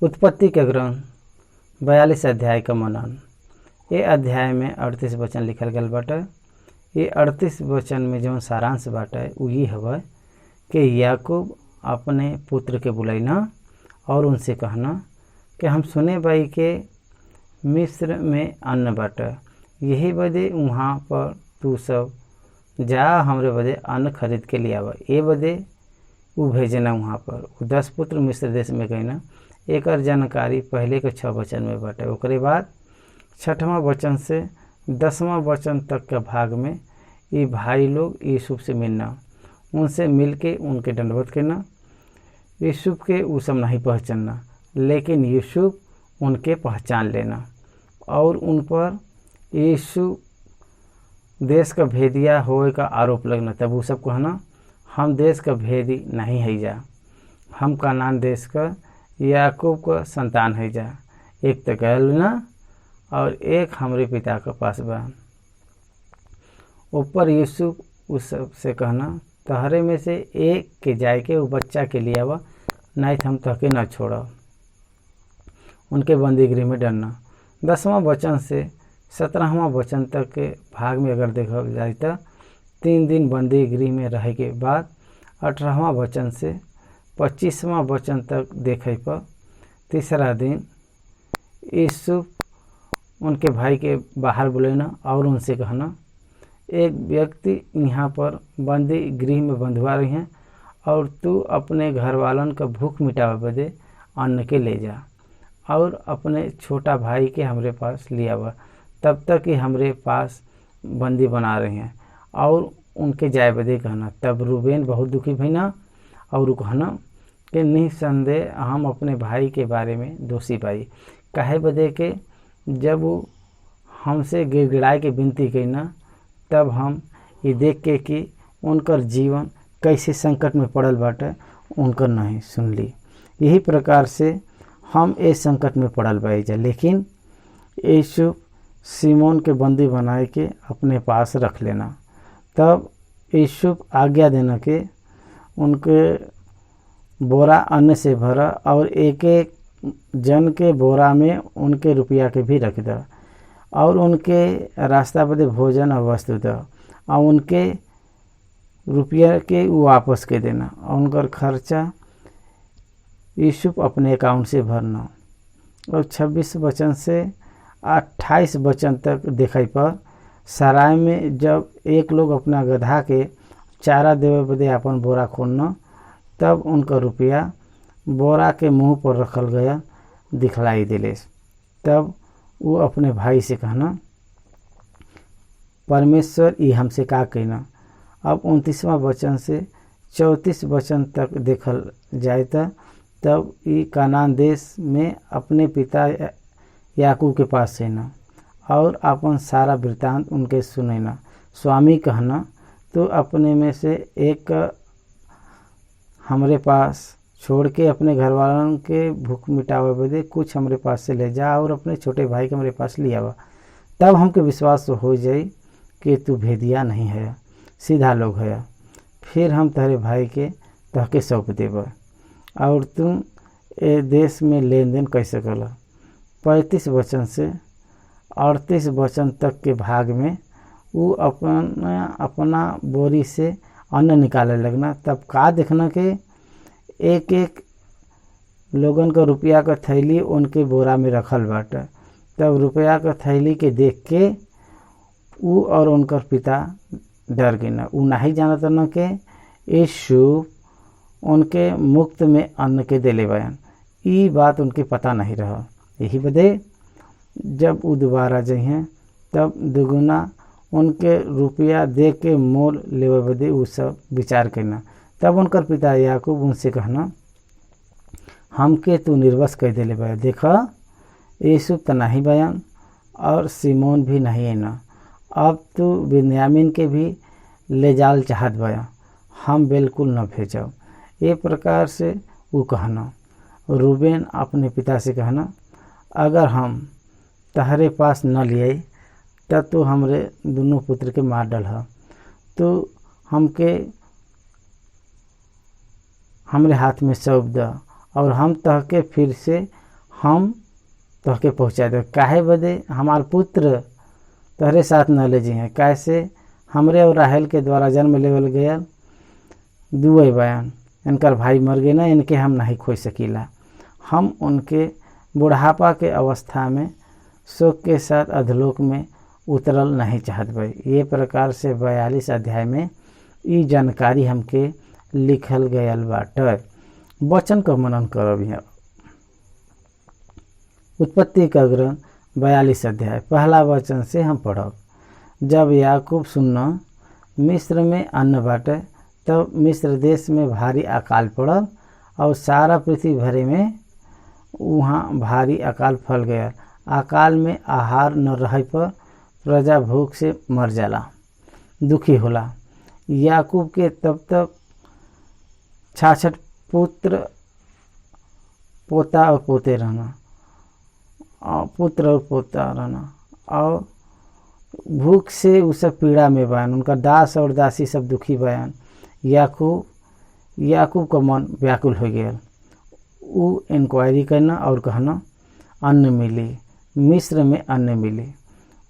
उत्पत्ति के ग्रंथ 42 अध्याय का मनन। ये अध्याय में 38 वचन लिखल गल बाटे। ये 38 वचन में जौन सारांश बाटे वो ये हवा कि याकूब अपने पुत्र के बुलैना और उनसे कहना कि हम सुने भाई के मिस्र में अन्न बाटे, यही बदे वहाँ पर तू सब जा हमरे बदे अन्न खरीद के ले आवा। ये बदे वो भेजना वहाँ पर। वो 10 पुत्र मिस्र देश में गए ना। एक जानकारी पहले के 6 वचन में बाटे। ओकरे बाद 6वां वचन से 10वां वचन तक के भाग में ये भाई लोग यूसुफ से मिलना, उनसे मिल के उनके दंडवत करना। यूसुफ के वो सब नहीं पहचानना, लेकिन यूसुफ उनके पहचान लेना और उन पर यीशु देश का भेदिया होए का आरोप लगना। तब वो सब कहना हम देश का भेदी नहीं है जा, हम कनान देश का याकूब का संतान है जा। एक तो गैल ना और एक हमरे पिता के पास बा। ऊपर यूसुफ उस सब से कहना तहरे में से एक के जाए के वो बच्चा के लिए आवा, नहीं तो हम तहके न छोड़ा। उनके बंदीगिरी में डरना। 10वां वचन से 17वां वचन तक के भाग में अगर देखा जाए तो 3 दिन बंदीगिरी में रह के बाद 18वां वचन से 25वां वचन तक देखे पर तीसरा दिन यूसुफ उनके भाई के बाहर बुलेना और उनसे कहना एक व्यक्ति यहाँ पर बंदी गृह में बंधवा रही हैं और तू अपने घर वालन का भूख मिटावे बदे अन्न के ले जा और अपने छोटा भाई के हमरे पास ले आवा, तब तक कि हमरे पास बंदी बना रहे हैं और उनके जाए बदे कहना। तब रूबेन बहुत दुखी भईना और वो कहना कि निसंदेह हम अपने भाई के बारे में दोषी पाई। काहे बदे के जब वो हमसे गिड़गिड़ाए के विनती कईना तब हम ये देख के कि उनकर जीवन कैसे संकट में पड़ल बाटे उनकर नहीं सुन ली। यही प्रकार से हम इस संकट में पड़ल बाई जा, लेकिन यूसुफ सिमोन के बंदी बनाए के अपने पास रख लेना। तब यूसुफ आज्ञा देना के उनके बोरा अन्न से भरा और एक एक जन के बोरा में उनके रुपया के भी रख दा और उनके रास्ता बदे भोजन और वस्तु दा और उनके रुपया के वापस के देना और उनका खर्चा यूसुफ अपने अकाउंट से भरना। और 26 वचन से 28 वचन तक देखे पर सराय में जब एक लोग अपना गधा के चारा देवे बदे अपन बोरा खोलना, तब उनका रुपया बोरा के मुंह पर रखल गया दिखलाई दिले। तब वो अपने भाई से कहना परमेश्वर ये हमसे का कहना। अब 29वां वचन से 34 वचन तक देखल जाए तब ये कनान देश में अपने पिता याकूब के पास सेना और अपन सारा वृत्तांत उनके सुनना। स्वामी कहना तो अपने में से एक हमरे पास छोड़ के अपने घर वालों के भूख मिटावे बदे कुछ हमरे पास से ले जा और अपने छोटे भाई के हमरे पास ले आवा। तब हमके विश्वास हो जाए कि तू भेदिया नहीं है, सीधा लोग है। फिर हम तेरे भाई के तहके सौंप देब और तुम ए देश में लेन देन कर सकला। 35 वचन से 38 वचन तक के भाग में वो अपना बोरी से अन्न निकाले लगना। तब का देखना कि एक एक लोगन का रुपया का थैली उनके बोरा में रखल बाटे। तब रुपया का थैली के देख के वो और उनकर पिता डर गए ना। वो नहीं जानता न कि यूसुफ उनके मुफ्त में अन्न के देले बयान। ये बात उनके पता नहीं रहा। यही बदे जब वो दोबारा जाइए तब दुगुना उनके रुपया दे के मोल लेवे बदे वो सब विचार करना। तब उनकर पिता याकूब उनसे कहना हमके तू निर्वश कर देले बया। देखा यूसुफ तो नहीं बयान और सिमोन भी नहीं है ना, अब तू बिन्यामीन के भी ले जाल चाहत बया, हम बिल्कुल न भेजो। ये प्रकार से वो कहना। रूबेन अपने पिता से कहना अगर हम तहरे पास न लिए तब तो हमरे दोनों पुत्र के मार डलहा, तो हमके हमरे हाथ में सौंप द और हम तहके फिर से हम तोहके पहुँचा दे। काहे बदे? हमार पुत्र तोहरे साथ न ले जी हैं। कैसे? हमरे और राहेल के द्वारा जन्म लेवल गया दुए बयान, इनकर भाई मर गए ना, इनके हम नहीं खोज सकीला। हम उनके बुढ़ापा के अवस्था में शोक के साथ अधलोक में उतरल नहीं चाहत भाई। ये प्रकार से 42 अध्याय में ई जानकारी हमके लिखल गयल बाटे। वचन का मनन करब। यहाँ उत्पत्ति का ग्रंथ 42 अध्याय पहला वचन से हम पढ़ब। जब याकूब सुनना मिस्र में अन्न बाटे, तब मिस्र देश में भारी अकाल पड़ल और सारा पृथ्वी भरे में वहाँ भारी अकाल फल गया। अकाल में आहार न रहे पर प्रजा भूख से मर जाला, दुखी होला। याकूब के तब तक 66 पुत्र पोता और पोते रहना, पुत्र और पोता रहना, और भूख से उ सब पीड़ा में बयान। उनका दास और दासी सब दुखी बयान। याकूब का मन व्याकुल हो गया। वो इंक्वायरी करना और कहना अन्न मिली, मिस्र में अन्न मिली,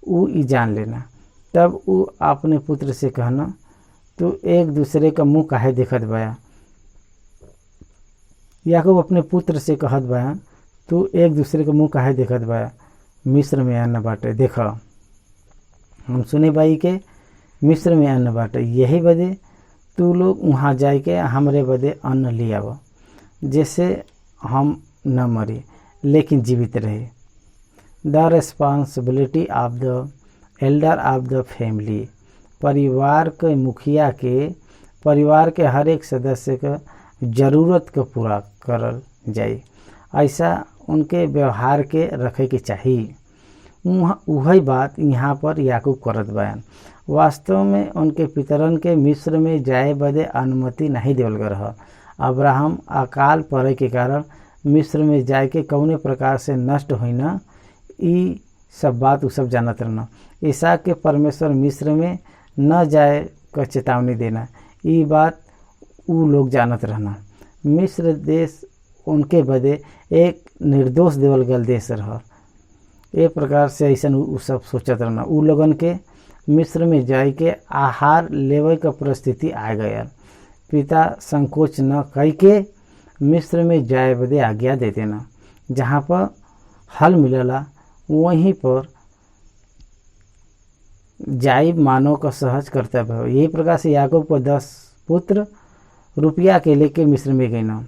वो ई जान लेना। तब वो अपने पुत्र से कहना तू एक दूसरे का मुंह काहे देखत बया। याकूब अपने पुत्र से कहत बया तू एक दूसरे का मुंह काहे देखत बया, मिस्र में अन्न बाटे। देखा हम सुने बाई के मिस्र में अन्न बाटे, यही बदे तू लोग वहाँ जाए के हमरे बदे अन्न ले आव, जैसे हम न मरे लेकिन जीवित रहे। The responsibility of the elder of the family, परिवार के मुखिया के परिवार के हर एक सदस्य का जरूरत को पूरा करल जाए, ऐसा उनके व्यवहार के रखे के चाहिए। वही बात यहाँ पर याकूब करत बयान। वास्तव में उनके पितरन के मिस्र में जाए बदे अनुमति नहीं देवल गए रहा। अब्राहम अकाल पड़े के कारण मिस्र में जाए के कौने प्रकार से नष्ट हुई ना, ई सब बात उ सब जानत रहना। इसहाक के परमेश्वर मिस्र में न जाए का चेतावनी देना, ई बात उ लोग जानत रहना। मिस्र देश उनके बदे एक निर्दोष देवल गल देश रहा। ए प्रकार से ऐसा उ सब सोचत रहना। उ लोगन के मिस्र में जाए के आहार लेवे का परिस्थिति आ गया। पिता संकोच न कई के मिस्र में जाए बदे आज्ञा दे देना। जहाँ पर हल मिलला वहीं पर जाई मानव का सहज कर्तव्य हो। यही प्रकार से याकूब को 10 पुत्र रुपया के लेके मिस्र में गए ना,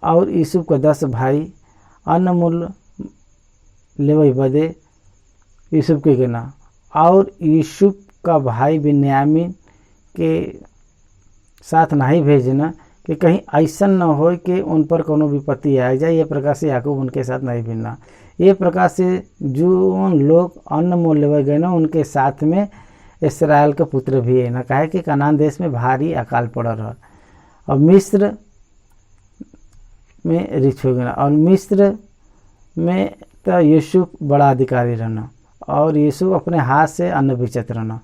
और यूसुफ को 10 भाई अन्न मूल्य लेवे बदे यूसुफ के गए ना, और यूसुफ का भाई बिन्यामीन के साथ नहीं भेजना कि कहीं ऐसा न हो कि उन पर कोनो विपत्ति आ जाए। ये प्रकार से याकूब उनके साथ नहीं भेजना। ये प्रकार से जो लोग अन्न मोल लेवे गए ना, उनके साथ में इस्राएल के पुत्र भी है ना। कहे कि कनान देश में भारी अकाल पड़ रहा और मिस्र में रिच हो गया। और मिस्र में तो यूसुफ बड़ा अधिकारी रहना, और यूसुफ अपने हाथ से अन्न बेचत रहना।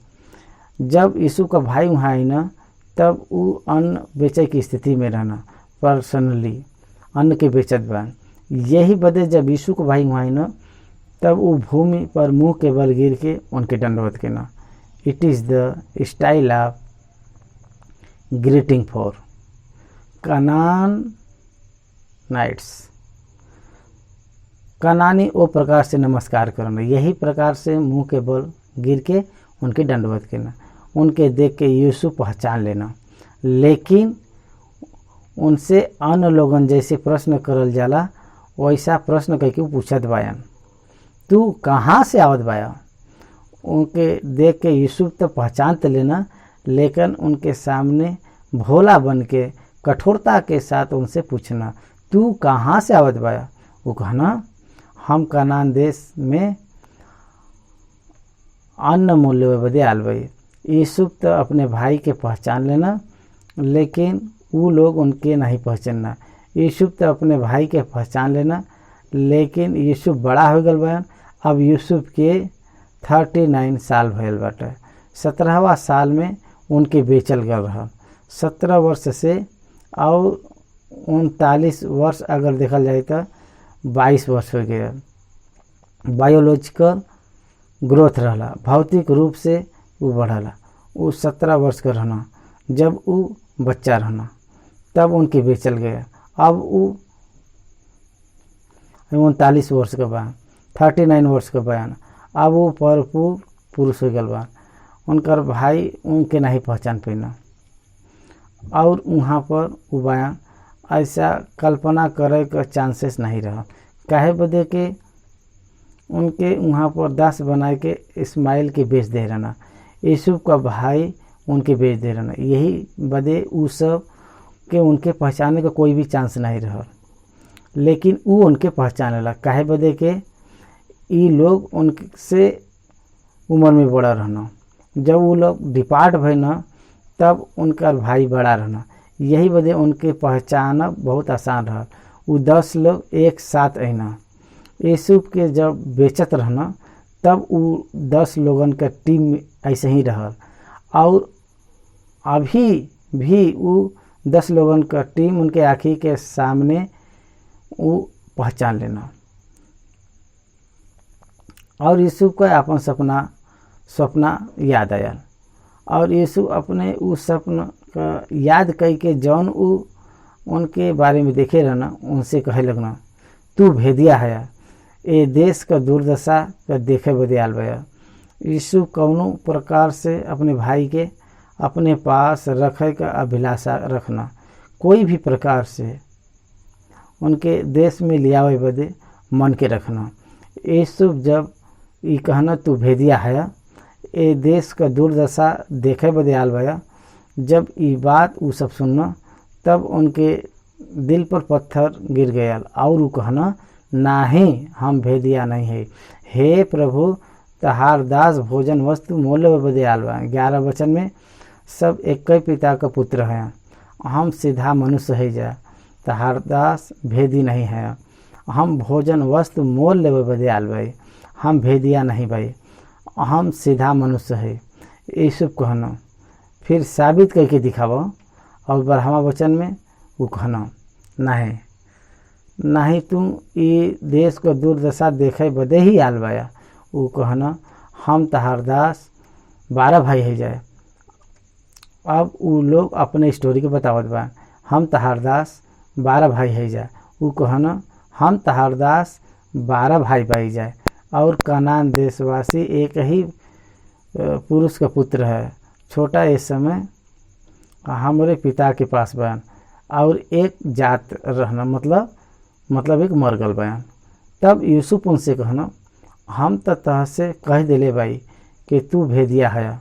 जब यूसुफ का भाई वहाँ आई ना, तब वो अन्न बेचे की स्थिति में रहना, पर्सनली अन्न के बेचत बन। यही बदे जब यूसुफ का भाई वहाँ आई ना, तब वो भूमि पर मुंह के बल गिर के उनके दंडवत के ना। It is the style of greeting for Canaanites. कनानी ओ प्रकार से नमस्कार करना, यही प्रकार से मुंह के बल गिर के उनके दंडवत के ना। उनके देख के यूसुफ पहचान लेना, लेकिन उनसे अन्य लोगन जैसे प्रश्न करल जाला वैसा प्रश्न करके पूछत बायन, तू कहाँ से आवत बाया। उनके देख के यूसुफ तो पहचान तो लेना, लेकिन उनके सामने भोला बन के कठोरता के साथ उनसे पूछना, तू कहाँ से आवत बाया। वो कहना हम कनान देश में अन्न मूल्य बदे आल बई। यूसुफ तो अपने भाई के पहचान लेना, लेकिन वो लोग उनके नहीं पहचानना। यूसुफ तो अपने भाई के पहचान लेना, लेकिन यूसुफ बड़ा हो गल बयान। अब यूसुफ के 39 साल भयल बाटे। 17वां साल में उनके बेचल गल रहा। 17 वर्ष से और 39 वर्ष अगर देखल जाए तो 22 वर्ष हो गया। बायोलॉजिकल ग्रोथ रहला, भौतिक रूप से वो बढ़ला। वो 17 वर्ष का रहना जब वो बच्चा रहना, तब उनके बेचल गया। अब वो 39 वर्ष का बयान, 39 वर्ष का बयान। अब वो भरपूर पुरुष हो गल बा। उनकर भाई उनके नहीं पहचान पैना। और वहाँ पर वो बयान ऐसा कल्पना करे का चांसेस नहीं रहा। काहे बदे के उनके वहाँ पर दास बनाए के इस्माइल के बेच दे रहना, यूसुफ का भाई उनके बेच दे रहना। यही बदे उ सब के उनके पहचाने का कोई भी चांस नहीं रहा। लेकिन वो उनके पहचाने ला। काहे बदे के ये लोग उनसे उम्र में बड़ा रहना। जब वो लोग डिपार्ट भई न तब उनका भाई बड़ा रहना। यही बदे उनके पहचान बहुत आसान रहा। वो 10 लोग एक साथ अना। यूसुफ के जब बेचत रहना तब वो 10 लोगन का टीम ऐसे ही रहा। और अभी भी वो 10 लोगन का टीम उनके आँखी के सामने वो पहचान लेना। और यूसुफ का अपन सपना याद आया। और यूसुफ अपने उस सपना का याद कई के जौन उनके बारे में देखे रहना, उनसे कहे लगना, तू भेदिया है, ये देश का दुर्दशा का देखे बदे आल बया। यूसुफ कौनो प्रकार से अपने भाई के अपने पास रखे का अभिलाषा रखना, कोई भी प्रकार से उनके देश में लियावे बदे मन के रखना। यूसुफ जब ये कहना तू भेदिया है, ये देश का दुर्दशा देखे बदे आल बया, जब ये बात वो सब सुनना तब उनके दिल पर पत्थर गिर गया। और वो कहना, नाही हम भेदिया नहीं है, हे प्रभु तहार दास भोजन वस्तु मोल बदे आल बा। 11 वचन में सब एक ही पिता का पुत्र हैं, हम सीधा मनुष्य है जा, तहार दास भेदी नहीं है, हम भोजन वस्तु मोल लेवे बदे आल भाई, हम भेदिया नहीं भाई, हम सीधा मनुष्य है। यूसुफ कहना फिर साबित करके दिखावा। और 12वां वचन में वो कहना, नहीं तुम ये देश को दुर्दशा देखे बदे ही आल बाया। वो कहना हम तहार दास 12 भाई है जाए। अब वो लोग अपने स्टोरी के बतावत बा, हम तहार दास 12 भाई है जाए। वो कहना हम तहार दास 12 भाई पाई जाए। और कनान देशवासी एक ही पुरुष का पुत्र है, छोटा इस समय हमारे पिता के पास बयान। और एक जात रहना मतलब एक मरगल बयान। तब यूसुफ उनसे कहना, हम तो तह से कह दिले भाई कि तू भेदिया है,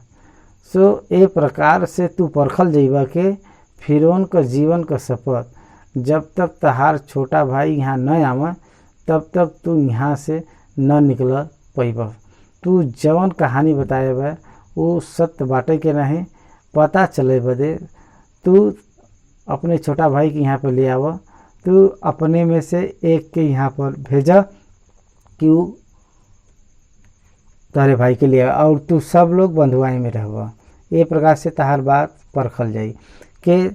सो ए प्रकार से तू परखल जइबा के फिरौन का जीवन का शपथ, जब तक तहार छोटा भाई यहाँ न आवा तब तक तू यहाँ से न निकल पैबा। तू जवन कहानी बताए बा वो सत्य बाटे के नहीं, पता चले बदे तू अपने छोटा भाई के यहाँ पर ले आवा। तू अपने में से एक के यहाँ पर भेजा कि वो तारे भाई के लिए, और तू सब लोग बंधुआई में रहबा। ये प्रकार से तहार बात परखल जाई कि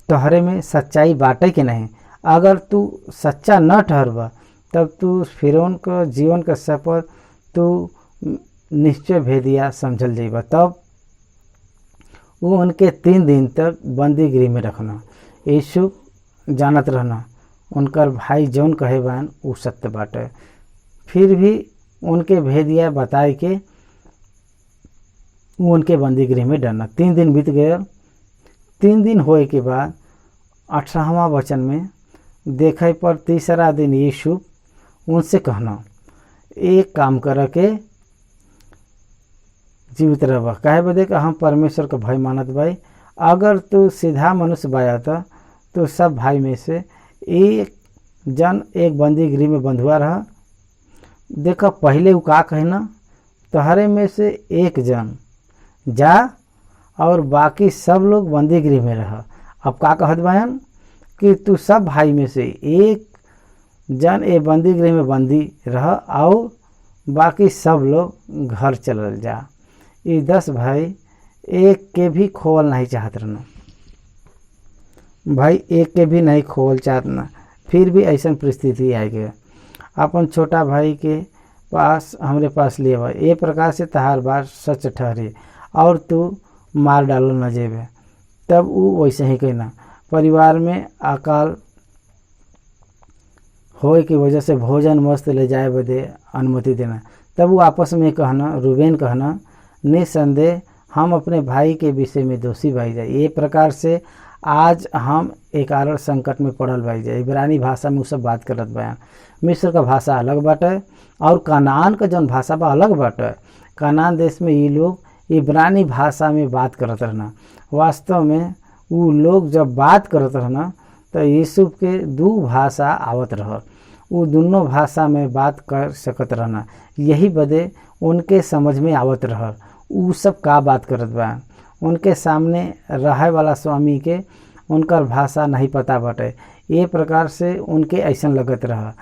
तोहरे में सच्चाई बाटे के नहीं। अगर तू सच्चा न ठहरबा तब तू फिरौन का जीवन का शपथ तू निश्चय भेदिया समझल जाइबा। तब वो उनके 3 दिन तक बंदी गृह में रखना। यूसुफ जानत रहना उनकर भाई जौन कहे बान वो सत्य बाटे। फिर भी उनके भेदिया बताए के वो उनके बंदी गृह में डरना। 3 दिन बीत गए। 3 दिन होए के बाद 18वां वचन में देखे पर तीसरा दिन यूसुफ उनसे कहना, एक काम कर के जीवित रहबा। काहे बदे का हम परमेश्वर का भय मानत भाई। अगर तू सीधा मनुष्य बाया था तो सब भाई में से एक जन एक बंदी गृह में बंधुआ रहा। देखो पहले वो का कहना, तहरे में से एक जन जा और बाकी सब लोग बंदी गृह में रहा। अब का कहत बयान कि तू सब भाई में से एक जन ए बंदी गृह में बंदी रहा और बाकी सब लोग घर चलल जा। ये 10 भाई एक के भी खोवल नहीं चाहत रहना भाई, एक के भी नहीं खोवल चाहत ना। फिर भी ऐसा परिस्थिति आ गया। अपन छोटा भाई के पास हमरे पास ले आवा, ए प्रकार से तहार बात सच ठहरे और तू मार डालो न जेबे। तब वो वैसे ही कहना, परिवार में अकाल होए की वजह से भोजन मस्त ले जाए बदे अनुमति देना। तब वो आपस में कहना, रूबेन कहना, निसंदेह हम अपने भाई के विषय में दोषी भाई जाए। ये प्रकार से आज हम एक कारण संकट में पड़ल भाई जाए। इब्रानी भाषा में वो सब बात करत बयान। मिस्र का भाषा अलग बाटे और कनान का जौन भाषा बा अलग बाटे। कनान देश में ये लोग इब्रानी भाषा में बात करत रहना। वास्तव में वो लोग जब बात करत रहना तो यूसुफ के दो भाषा आवत रह, वो दोनों भाषा में बात कर सकत रहना। यही बदे उनके समझ में आवत रह उ सब का बात करत बा। उनके सामने रहे वाला स्वामी के उनकर भाषा नहीं पता बाटे। ये प्रकार से उनके ऐसा लगत रहा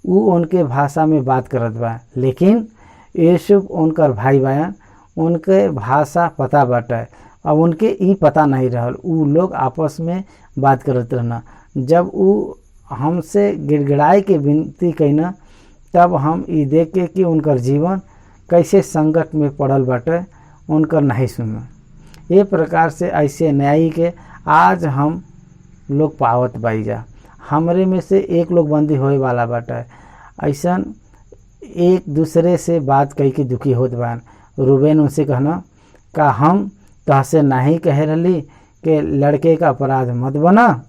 उ उनके भाषा में बात करत बा, लेकिन यूसुफ उनकर भाई बयान उनके भाषा पता बाटे। अब उनके ई पता नहीं रहल, उ लोग आपस में बात करत रहना। जब उ हमसे गिड़गिड़ाए के विनती कईना तब हम ई देख के कि उनकर जीवन कैसे संकट में पड़ल बाटे उनकर नहीं सुनना। ये प्रकार से ऐसे न्यायी के आज हम लोग पावत बाई जा। हमरे में से एक लोग बंदी होए वाला बाटे। ऐसा एक दूसरे से बात कही के दुखी होत बान। रूबेन उनसे कहना, का हम तहसे नहीं कह रही कि लड़के का अपराध मत बना,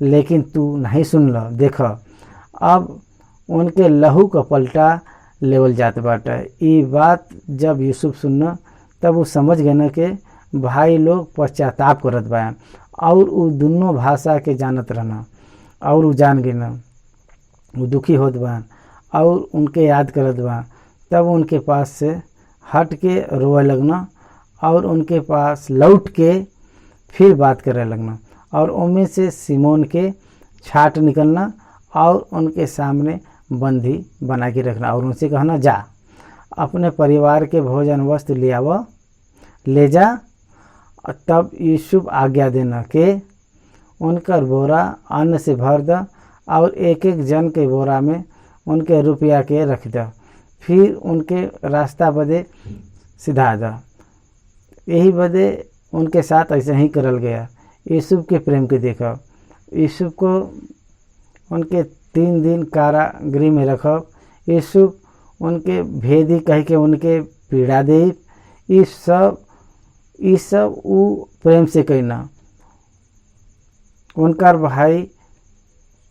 लेकिन तू नहीं सुन ल। देख अब उनके लहू का पलटा लेवल जात बाटे। ये बात जब यूसुफ सुनना तब वो समझ गए न कि भाई लोग पश्चाताप करत बयान और वो दोनों भाषा के जानत रहना और वो जान गए न वो दुखी होत बयान और उनके याद करत बा। तब उनके पास से हट के रोए लगना और उनके पास लौट के फिर बात करे लगना और उनमें से सिमोन के छाट निकलना और उनके सामने बंदी बना के रखना और उनसे कहना, जा अपने परिवार के भोजन वस्त्र ले जा। तब यूसुफ आज्ञा देना कि उनकर बोरा अन्न से भर द और एक एक जन के बोरा में उनके रुपया के रख द, फिर उनके रास्ता बदे सिधा द। यही बदे उनके साथ ऐसे ही करल गया। यूसुफ के प्रेम के देखो, यूसुफ को उनके 3 दिन कारागृह में रखब। यूसुफ उनके भेदी कह के उनके पीड़ा दे। ये सब उ प्रेम से कहना। उनकर भाई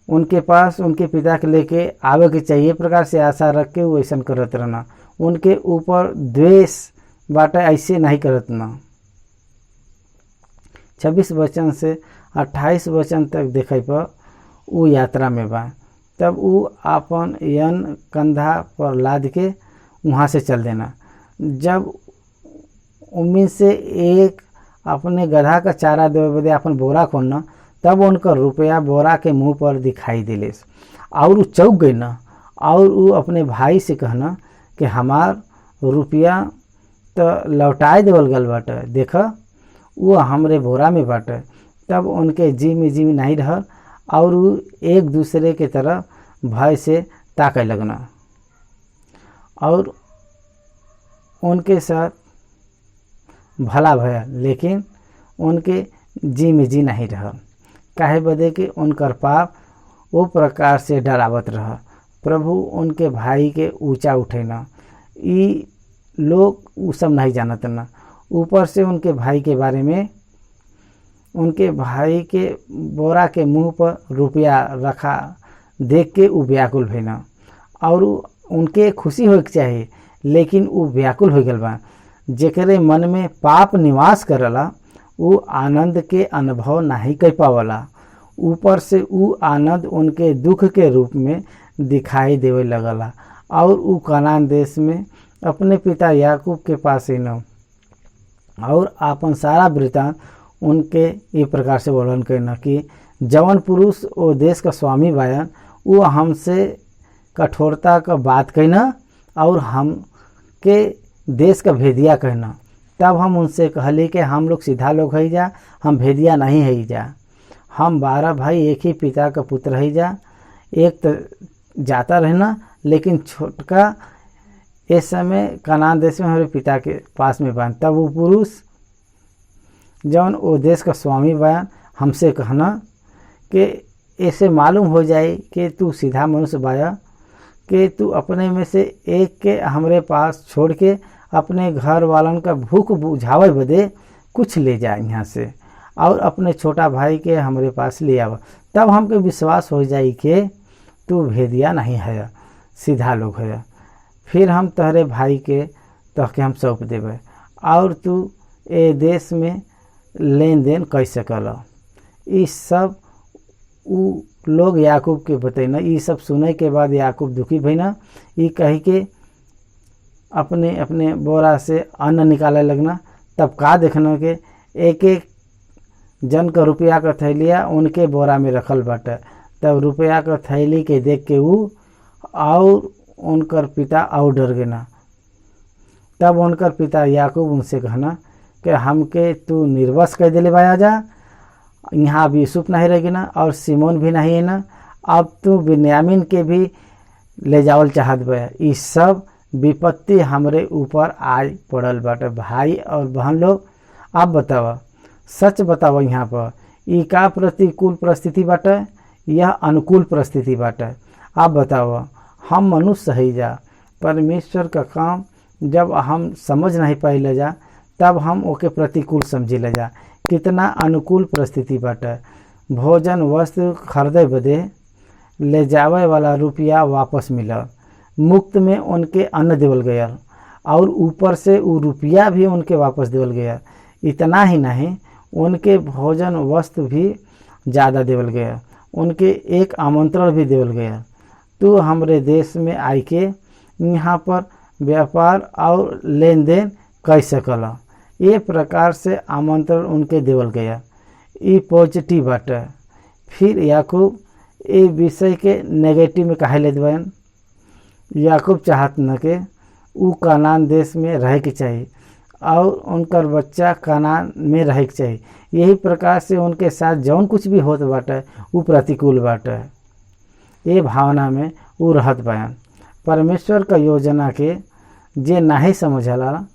उनके पास उनके पिता के लेके आवे के चाहिए प्रकार से आशा रख के वो ऐसा करत रहना। उनके ऊपर द्वेष बाटे ऐसे नहीं करत ना। 26 वचन से 28 वचन तक देखे पर वो यात्रा में बा। तब वो अपन यन कंधा पर लाद के वहाँ से चल देना। जब उनमें से एक अपने गधा का चारा देवे बदे अपन बोरा खोलना तब उनका रुपया बोरा के मुंह पर दिखाई दिले और वो चौक गई ना और वो अपने भाई से कहना कि हमार रुपया तो लौटाए देवल गल बाटे, देख वो हमरे बोरा में बाटे। तब उनके जी में नहीं रहल और वो एक दूसरे के तरफ भय से ताके लगना और उनके साथ भला भया, लेकिन उनके जी नहीं रहल। काहे बदे कि उनकर पाप वो प्रकार से डरावत रहा। प्रभु उनके भाई के ऊंचा उठेना। ई लोग वो सब नहीं जानत ना। ऊपर से उनके भाई के बारे में उनके भाई के बोरा के मुंह पर रुपया रखा देख के वो व्याकुल भइना और उनके खुशी होके चाहिए, लेकिन वो व्याकुल हो गल बा। जेकरे मन में पाप निवास करला वो आनंद के अनुभव नहीं कर पावला। ऊपर से वो आनंद उनके दुख के रूप में दिखाई देवे लगला और वो कनान देश में अपने पिता याकूब के पास ही न और आपन सारा वृतांत उनके ये प्रकार से वर्णन करना कि जवन पुरुष वो देश का स्वामी बायन वो हमसे कठोरता का बात कहना और हम के देश का भेदिया कहना। तब हम उनसे कहले कि हम लोग सीधा लोग है जा, हम भेदिया नहीं है जा। हम 12 भाई एक ही पिता का पुत्र है जा। एक तो जाता रहना लेकिन छोटका इस समय कनान देश में हमारे पिता के पास में बयान। तब वो पुरुष जौन वो देश का स्वामी बयान हमसे कहना कि ऐसे मालूम हो जाए कि तू सीधा मनुष्य बाया, कि तू अपने में से एक के हमारे पास छोड़ के अपने घर वालन का भूख बुझावे बदे कुछ ले जा यहाँ से, और अपने छोटा भाई के हमारे पास ले आवा। तब हमके विश्वास हो जाए कि तू भेदिया नहीं है, सीधा लोग है। फिर हम तहरे भाई के तहके हम सौंप देवे, और तू ए देश में लेन देन कर सकल। ये सब उ लोग याकूब के बतैना। ये सब सुने के बाद याकूब दुखी भइना। ये कही के अपने अपने बोरा से अन्न निकाले लगना। तब का देखना के एक एक जन का रुपया का थैलिया उनके बोरा में रखल बाटे। तब रुपया का थैली के देख के ऊ और उनकर पिता और डर गेना। तब उनकर पिता याकूब उनसे कहना कि हमके तू निर्वस कर दिले बाया जा, यहाँ अब यूसुफ नहीं रहेगी ना और सिमोन भी नहीं है ना, अब तू बिन्यामीन के भी ले जावल चाहत बा। ये सब विपत्ति हमरे ऊपर आज पड़ल बाटे। भाई और बहन लोग, आप बतावा, सच बतावा, यहाँ पर ये का प्रतिकूल परिस्थिति बाटे, यह अनुकूल परिस्थिति बाटे। आप बतावा, हम मनुष्य ही जा, परमेश्वर का काम जब हम समझ नहीं पाइले जा तब हम ओके प्रतिकूल समझी ले जा। कितना अनुकूल परिस्थिति बाटे। भोजन वस्त्र खरीदे बदे ले जावे वाला रुपया वापस मिलल, मुफ्त में उनके अन्न देवल गया, और ऊपर से वो रुपया भी उनके वापस देवल गया। इतना ही नहीं, उनके भोजन वस्त्र भी ज़्यादा देवल गया, उनके एक आमंत्रण भी देवल गया, तू हमरे देश में आई के यहाँ पर व्यापार और लेन देन कर सकला। ये प्रकार से आमंत्रण उनके देवल गया। ये पॉजिटिव बाटे। फिर याकूब ये विषय के नेगेटिव में काहे लेत बयान। याकूब चाहत न के ऊ कनान देश में रहे के चाहिए और उनकर बच्चा कनान में रहे के चाहिए। यही प्रकार से उनके साथ जौन कुछ भी होत बाटे ऊ प्रतिकूल बाटे। ये भावना में ऊ रहत बयान। परमेश्वर का योजना के जे नहीं समझला,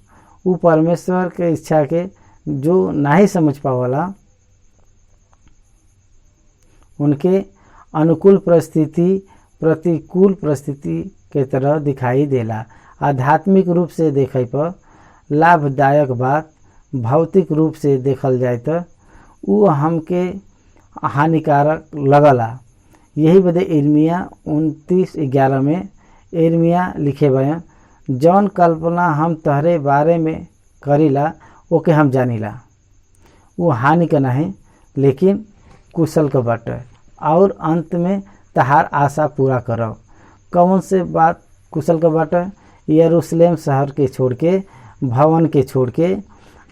ऊ परमेश्वर के इच्छा के जो नहीं समझ पावला, उनके अनुकूल परिस्थिति प्रतिकूल परिस्थिति के तरह दिखाई देला। आध्यात्मिक रूप से देखे पर लाभदायक बात, भौतिक रूप से देखल जाए तो ऊ हमके हानिकारक लगला। यही बदे इर्मिया 29:11 में इर्मिया लिखे बयान, जौन कल्पना हम तहरे बारे में करीला ओके हम जानीला, वो हानि का नहीं लेकिन कुशल का बाटे, और अंत में तहार आशा पूरा करब। कौन से बात कुशल का बाटे। यरूशलेम शहर के छोड़ के, भवन के छोड़ के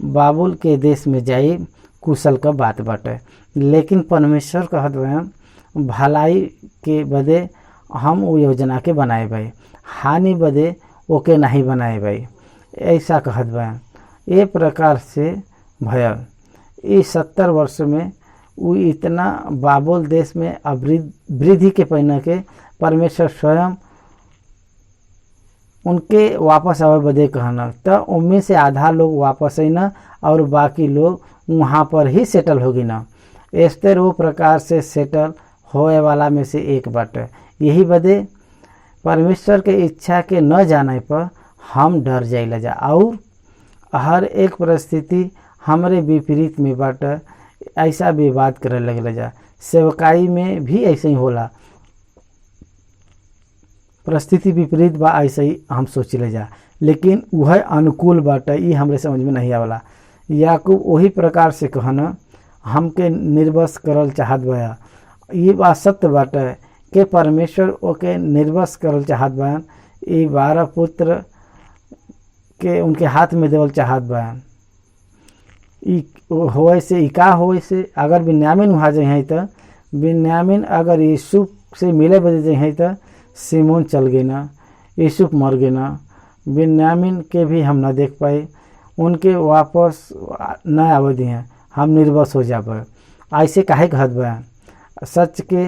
बाबुल के देश में जाई, कुशल का बात बाटे। लेकिन परमेश्वर कहत बयान, भलाई के बदे हम वो योजना के बनाए भाई, हानि बदे ओके नहीं बनाए भाई, ऐसा कहत बयान। ये प्रकार से भयल इस 70 वर्ष में वो इतना बाबुल देश में वृद्धि के पहिना के परमेश्वर स्वयं उनके वापस आवे बदे कहना। तो उनमें से आधा लोग वापस आई ना, और बाकी लोग वहाँ पर ही सेटल होगी ना। एस्तेर वो प्रकार से सेटल होए वाला में से एक बाटे। यही बदे परमेश्वर के इच्छा के न जाने पर हम डर जाइला जा, और हर एक परिस्थिति हमरे विपरीत में बाटे, ऐसा विवाद करे लगला जा। सेवकाई में भी ऐसे ही होला, परिस्थिति विपरीत बा ऐसे ही हम सोचिले जा, लेकिन वह अनुकूल बाटे, ये हमरे समझ में नहीं आवला। याकूब वही प्रकार से कहना हमके निर्वस करल चाहत बया। ये बात सत्य बाटे कि परमेश्वर ओके निर्वस करल चाहत बयान। ये 12 पुत्र के उनके हाथ में देवल चाहत बयान। होए से इका होए से अगर बिन्यामीन वहाँ जाए तो बिन्यामीन अगर यूसुफ से मिले बजे जाए तो सिमोन चल गए ना, यूसुफ मर गए ना, बिन्यामीन के भी हम ना देख पाए, उनके वापस न आवे दिए, हम निर्वस हो जाए। ऐसे काहे कहत बयान। सच के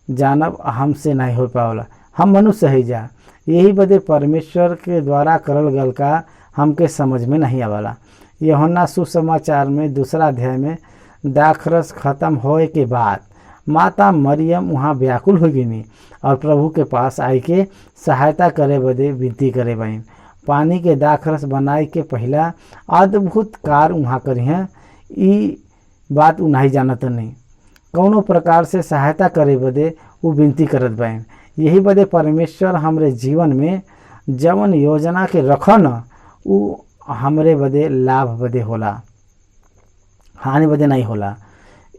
जानब हमसे नहीं हो पावला, हम मनुष्य ही जा। यही बदे परमेश्वर के द्वारा करल गल का हमके समझ में नहीं आवाला। यूहन्ना सुसमाचार में 2 अध्याय में दाखरस खत्म होए के बाद माता मरियम वहाँ व्याकुल हो गई और प्रभु के पास आई के सहायता करे बदे विनती करे बहन। पानी के दाखरस बनाए के पहला अद्भुत कार्य वहाँ करी हैं, ई बात उ नहीं जानत नहीं। कौनो प्रकार से सहायता करे बदे वो विनती करत बहन। यही बदे परमेश्वर हमरे जीवन में जवन योजना के रखन उ हमरे बदे लाभ बदे होला, हानि बदे नहीं होला।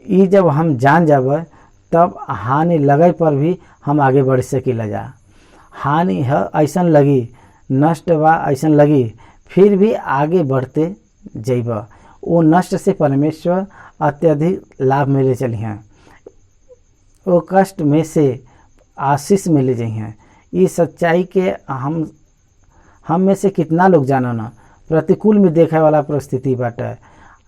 ई जब हम जान जाब तब हानि लगे पर भी हम आगे बढ़ सकीला जा। हानि है ऐसन लगी, नष्ट बा ऐसन लगी, फिर भी आगे बढ़ते जैब। वो नष्ट से परमेश्वर अत्यधिक लाभ मिले चली हैं, वो कष्ट में से आशीष मिले जाइ हैं। ये सच्चाई के हम में से कितना लोग जाना ना प्रतिकूल में देखे वाला परिस्थिति बाटे,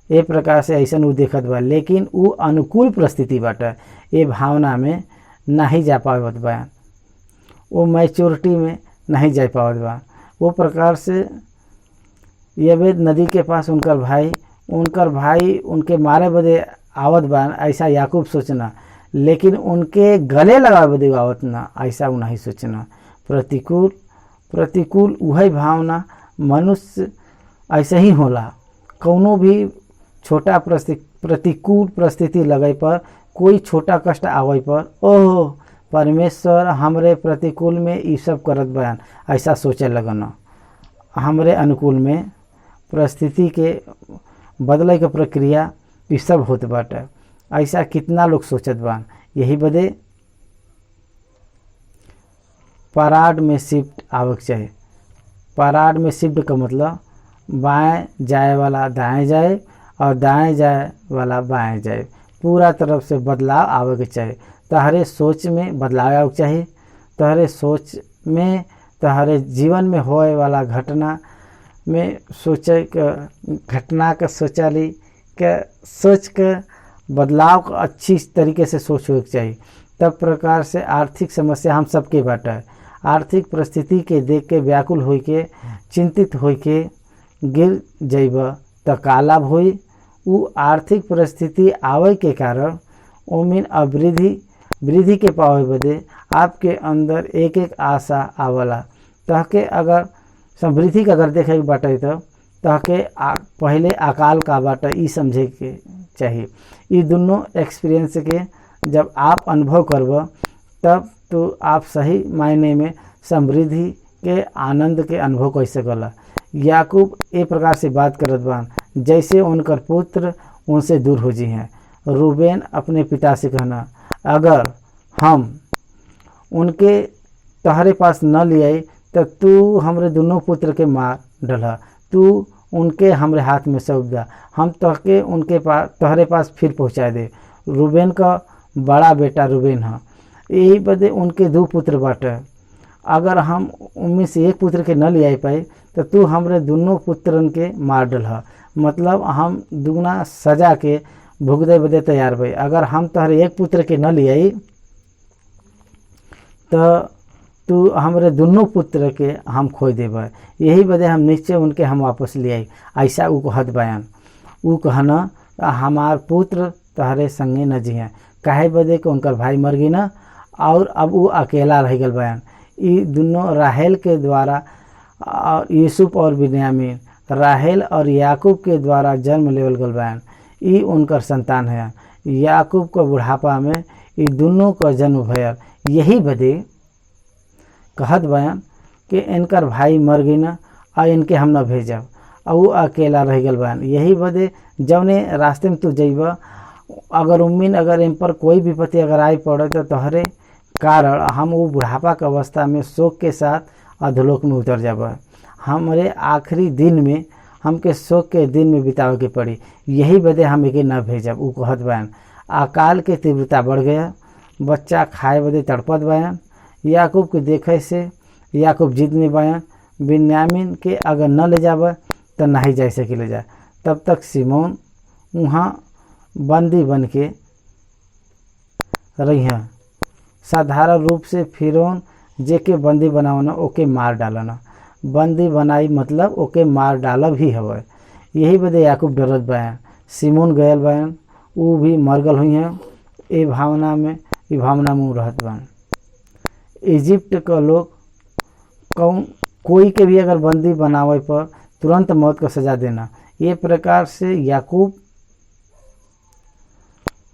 ए प्रकार से ऐसा वो देखत बा, लेकिन वो अनुकूल परिस्थिति बाटे ये भावना में नहीं जा पावत बा, वो मैच्योरिटी में नहीं जा पावत बा। वो प्रकार से यवेद नदी के पास उनकर भाई उनके मारे बदे आवत बा, ऐसा याकूब सोचना, लेकिन उनके गले लगा बदे आवत ना, ऐसा वो नहीं सोचना। प्रतिकूल वही भावना मनुष्य ऐसे ही होला। कौनो भी छोटा प्रतिकूल परिस्थिति लगे पर, कोई छोटा कष्ट आवे पर, ओह परमेश्वर हमरे प्रतिकूल में ये सब करत बयान, ऐसा सोचे लगना। हमरे अनुकूल में परिस्थिति के बदले के प्रक्रिया ये सब होत बाटे, ऐसा कितना लोग सोचत बान। यही बदे पराड में शिफ्ट आवक चाहिए। पराड में शिफ्ट का मतलब बाएं जाए वाला दाएं जाए और दाएं जाए वाला बाएं जाए, पूरा तरफ से बदलाव आवे के चाहिए। तहरे सोच में बदलाव आवे चाहिए, तहरे सोच में, तहरे जीवन में होए वाला घटना में सोचे घटना का सोचाली के सोच के बदलाव को अच्छी तरीके से सोचने के चाहिए। तब प्रकार से आर्थिक समस्या हम सबके बाटे, आर्थिक परिस्थिति के देख के व्याकुल हो के चिंतित हो के गिर जैब तो का लाभ होई। उ आर्थिक परिस्थिति आवे के कारण ओमिन वृद्धि के पावे बदे आपके अंदर एक एक आशा आवला। तहके अगर समृद्धि का अगर देखे के बाटे तो तहके पहले अकाल का बाटे ई समझे के चाहिए। ये दोनों एक्सपीरियंस के जब आप अनुभव करब तब तो आप सही मायने में समृद्धि के आनंद के अनुभव कर सकला। याकूब ए प्रकार से बात करत बान जैसे उनकर पुत्र उनसे दूर हो जी हैं। रूबेन अपने पिता से कहना, अगर हम उनके तहरे पास न ले आई तो तू हमरे दोनों पुत्र के मार डला, तू उनके हमरे हाथ में सौंप दा, हम तहके उनके पास तहरे पास फिर पहुँचा दे। रूबेन का बड़ा बेटा रूबेन है, यही बदे उनके 2 पुत्र बाटे। अगर हम उनमें से एक पुत्र के न ले आई पाए तो तू हमरे दोनों पुत्रन के मार डलहा, मतलब हम दुगना सजा के भुगते बदे तैयार भाई। अगर हम तहरे एक पुत्र के न ले आई तो तू हमरे दोनों पुत्र के हम खोई देब, यही बदे हम निश्चय उनके हम वापस ले आई। ऐसा उ कहत बयान। उ कहना हमार पुत्र तहरे संगे न जी हैं, काहे बदे कि उनकर भाई मर गई ना और अब वो अकेला रह गल बयान। ये दोनों राहेल के द्वारा यूसुफ और बिन्यामीन, राहेल और याकूब के द्वारा जन्म लेवल गल बयान। ये उनकर संतान है। याकूब को बुढ़ापा में ये दोनों का जन्म भयल, यही बदे कहत बयान कि इनकर भाई मर गई ना और इनके हम न भेजब और वो अकेला रह गल बयान। यही बदे जौने रास्ते में तू जइब, अगर उम्मीद अगर इन पर कोई विपत्ति अगर आई पड़े तो तोहरे कारण हम वो बुढ़ापा के अवस्था में शोक के साथ अधोलोक में उतर जाब। हमारे आखिरी दिन में हमके शोक के दिन में बितावे के पड़ी, यही बदे हम एके न भेजब। वो कहत बयान। अकाल के तीव्रता बढ़ गया, बच्चा खाए बदे तड़पत बयान। याकूब के देखे से याकूब जिद में बयान, बिन्यामीन के अगर न ले जाब तो नहीं जा सके ले जा। तब तक सिमोन वहाँ बंदी बन के रही हैं। साधारण रूप से फिरौन जेके बंदी बनावना ओके मार डालना। बंदी बनाई मतलब ओके मार डालब ही हवे। यही बदे याकूब डरत बयान। सिमोन गयल बयान, ऊ भी मरगल हुई हैं ए भावना में ऊ रहत बयान। इजिप्ट का लोग कोई के भी अगर बंदी बनावे पर तुरंत मौत का सजा देना। ये प्रकार से याकूब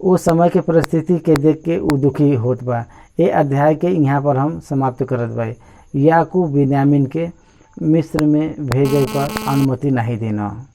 उस समय के परिस्थिति के देख के ऊ दुखी होत बा। ये अध्याय के यहाँ पर हम समाप्त करत बा। याकूब बिन्यामीन के मिस्र में भेजे पर अनुमति नहीं देना।